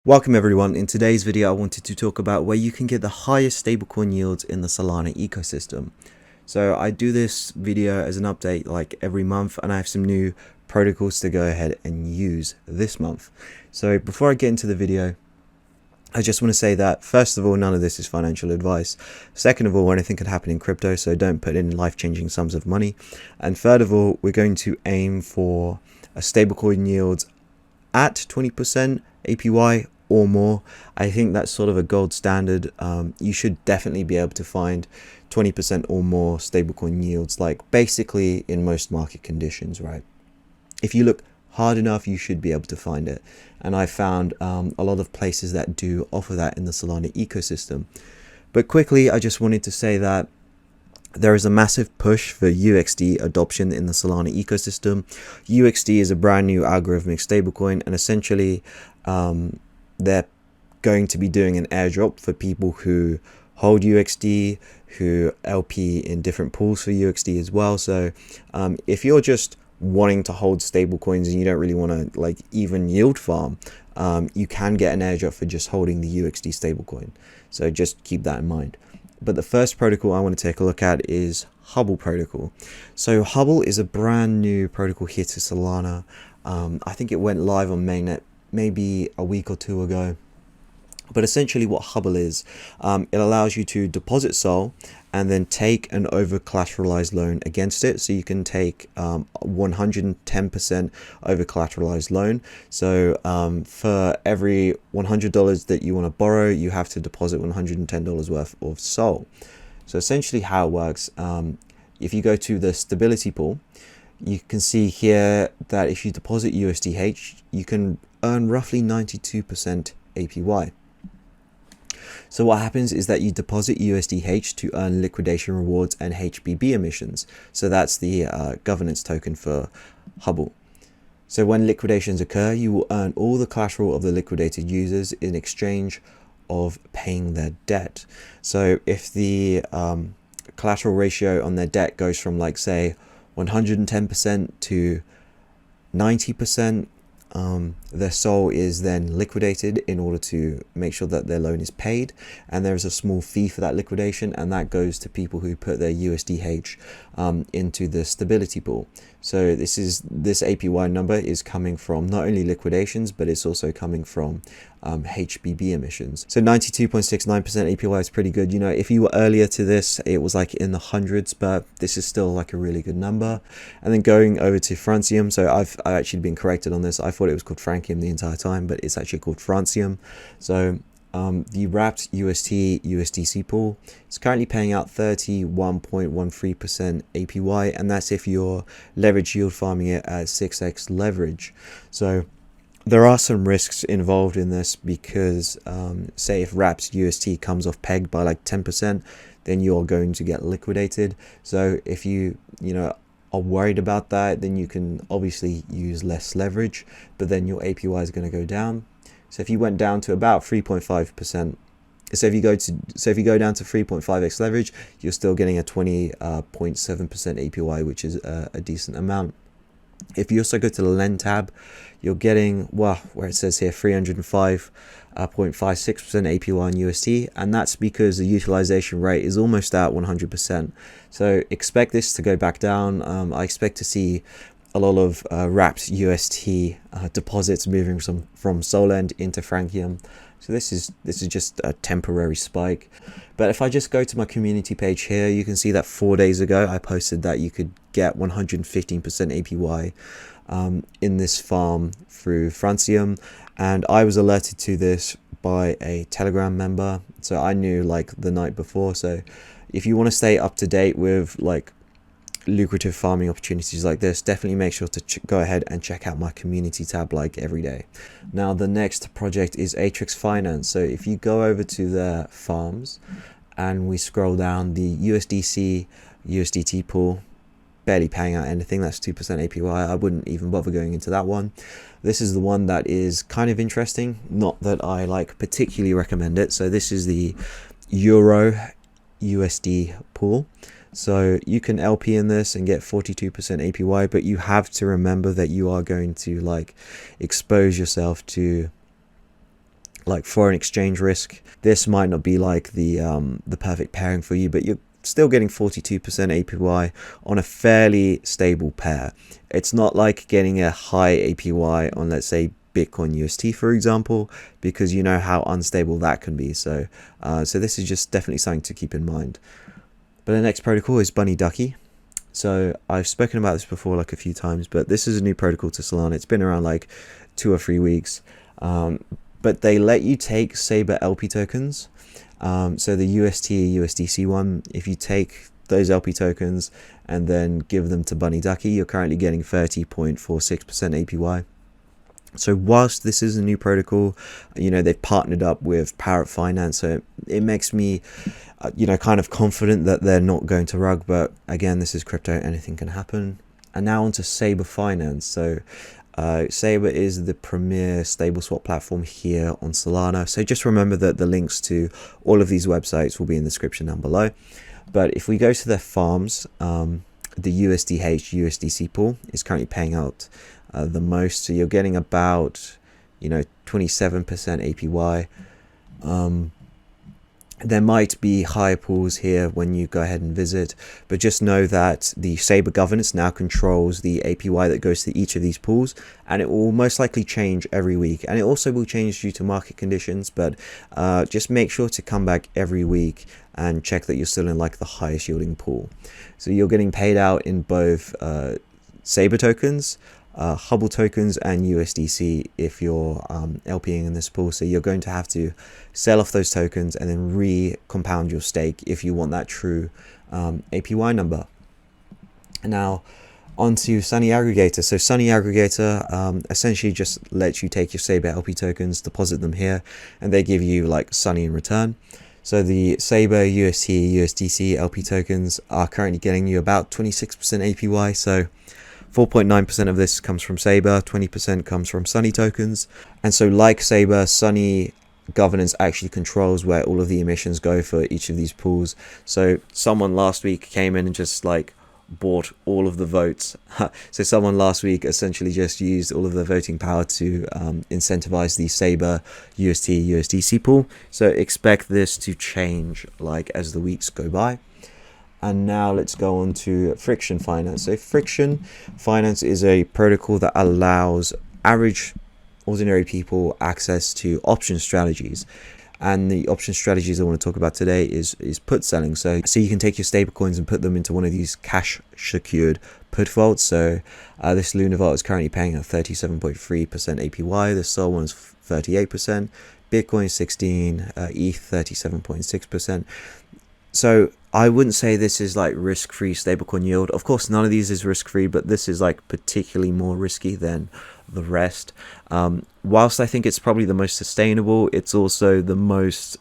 Welcome everyone. In today's video I wanted to talk about where you can get the highest stablecoin yields in the Solana ecosystem. So I do this video as an update like every month, and I have some new protocols to go ahead and use this month. So before I get into the video, I just want to say that first of all, none of this is financial advice. Second of all, anything can happen in crypto, so don't put in life-changing sums of money. And third of all, we're going to aim for a stablecoin yield at 20% APY or more. I think that's sort of a gold standard. You should definitely be able to find 20% or more stablecoin yields, like basically in most market conditions, right? If you look hard enough, you should be able to find it. And I found a lot of places that do offer that in the Solana ecosystem. But quickly, I just wanted to say that there is a massive push for UXD adoption in the Solana ecosystem. UXD is a brand new algorithmic stablecoin, and essentially they're going to be doing an airdrop for people who hold UXD, who LP in different pools for UXD as well. So if you're just wanting to hold stablecoins and you don't really want to like even yield farm, you can get an airdrop for just holding the UXD stablecoin. So just keep that in mind. But the first protocol I want to take a look at is Hubble Protocol. So Hubble is a brand new protocol here to Solana. I think it went live on mainnet maybe a week or two ago. But essentially what Hubble is, it allows you to deposit SOL and then take an over collateralized loan against it. So you can take 110% over collateralized loan. So for every $100 that you want to borrow, you have to deposit $110 worth of SOL. So essentially how it works, if you go to the stability pool, you can see here that if you deposit USDH, you can earn roughly 92% APY. So what happens is that you deposit USDH to earn liquidation rewards and HBB emissions. So that's the governance token for Hubble. So when liquidations occur, you will earn all the collateral of the liquidated users in exchange of paying their debt. So if the collateral ratio on their debt goes from like say 110% to 90%, their SOL is then liquidated in order to make sure that their loan is paid, and there is a small fee for that liquidation, and that goes to people who put their USDH into the stability pool. So this APY number is coming from not only liquidations, but it's also coming from HBB emissions. So 92.69% APY is pretty good. You know, if you were earlier to this, it was like in the hundreds, but this is still like a really good number. And then going over to Francium, so I've actually been corrected on this. I thought it was called Francium the entire time, but it's actually called Francium. So the wrapped UST USDC pool is currently paying out 31.13% APY, and that's if you're leverage yield farming it at 6x leverage. So there are some risks involved in this because say if wrapped UST comes off peg by like 10%, then you're going to get liquidated. So if you are worried about that, then you can obviously use less leverage, but then your APY is going to go down. So if you went down to about 3.5%, so if you go down to 3.5x leverage, you're still getting a 20.7% APY, which is a decent amount. If you also go to the lend tab, you're getting, well, where it says here 305.56% APY on UST, and that's because the utilization rate is almost at 100%. So expect this to go back down. I expect to see a lot of wrapped UST deposits moving from Solend into Francium. So this is just a temporary spike. But if I just go to my community page here, you can see that 4 days ago I posted that you could get 115% APY in this farm through Francium, and I was alerted to this by a Telegram member, so I knew like the night before. So if you want to stay up to date with like lucrative farming opportunities like this, definitely make sure to go ahead and check out my community tab like every day. Now the next project is Atrix Finance. So if you go over to their farms and we scroll down, the USDC USDT pool barely paying out anything. That's 2% APY. I wouldn't even bother going into that one. This is the one that is kind of interesting, not that I like particularly recommend it. So this is the Euro USD pool. So you can LP in this and get 42% APY, but you have to remember that you are going to like expose yourself to like foreign exchange risk. This might not be like the perfect pairing for you, but you're still getting 42% APY on a fairly stable pair. It's not like getting a high APY on, let's say, Bitcoin UST, for example, because you know how unstable that can be. So this is just definitely something to keep in mind. But the next protocol is Ducky. So I've spoken about this before like a few times, but this is a new protocol to Solana. It's been around like 2 or 3 weeks, but they let you take Saber LP tokens. So the UST, USDC one, if you take those LP tokens and then give them to Ducky, you're currently getting 30.46% APY. So whilst this is a new protocol, you know, they've partnered up with Atrix Finance, so it makes me, you know, kind of confident that they're not going to rug. But again, this is crypto, anything can happen. And now onto Saber Finance. So Saber is the premier stable swap platform here on Solana. So just remember that the links to all of these websites will be in the description down below. But if we go to their farms, the USDH USDC pool is currently paying out the most. So you're getting about, you know, 27% APY. There might be higher pools here when you go ahead and visit, but just know that the Saber governance now controls the APY that goes to each of these pools, and it will most likely change every week, and it also will change due to market conditions. But just make sure to come back every week and check that you're still in like the highest yielding pool. So you're getting paid out in both Saber tokens, Hubble tokens, and USDC if you're LPing in this pool. So you're going to have to sell off those tokens and then re-compound your stake if you want that true APY number. Now onto Sunny Aggregator. So Sunny Aggregator essentially just lets you take your Saber LP tokens, deposit them here, and they give you like Sunny in return. So the Saber UST USDC LP tokens are currently getting you about 26% APY. So 4.9% of this comes from Saber, 20% comes from Sunny tokens. And so like Saber, Sunny governance actually controls where all of the emissions go for each of these pools. So someone last week came in and just like bought all of the votes. So someone last week essentially just used all of the voting power to incentivize the Saber UST USDC pool. So expect this to change like as the weeks go by. And now let's go on to Francium Finance. So Francium Finance is a protocol that allows average ordinary people access to option strategies. And the option strategies I want to talk about today is put selling. So you can take your stablecoins and put them into one of these cash secured put vaults. So this Luna vault is currently paying at 37.3% APY. The Sol one is 38%, Bitcoin 16, ETH 37.6%. So I wouldn't say this is like risk-free stablecoin yield. Of course, none of these is risk-free, but this is like particularly more risky than the rest. Whilst I think it's probably the most sustainable, it's also the most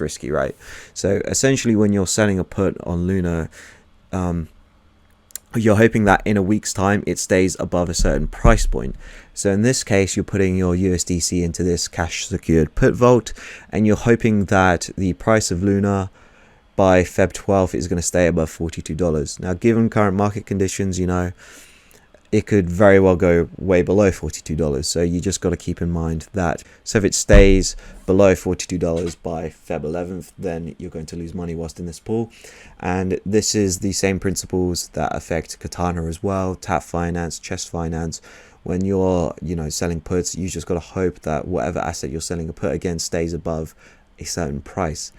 risky, right? So essentially, when you're selling a put on Luna, you're hoping that in a week's time it stays above a certain price point. So in this case, you're putting your USDC into this cash secured put vault, and you're hoping that the price of Luna by Feb 12th is going to stay above $42. Now, given current market conditions, you know, it could very well go way below $42. So you just got to keep in mind that. So if it stays below $42 by Feb 11th, then you're going to lose money whilst in this pool. And this is the same principles that affect Katana as well, Tap Finance, Chest Finance. When you're, you know, selling puts, you just got to hope that whatever asset you're selling a put against stays above a certain price.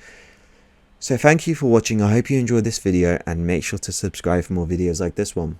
So thank you for watching. I hope you enjoyed this video, and make sure to subscribe for more videos like this one.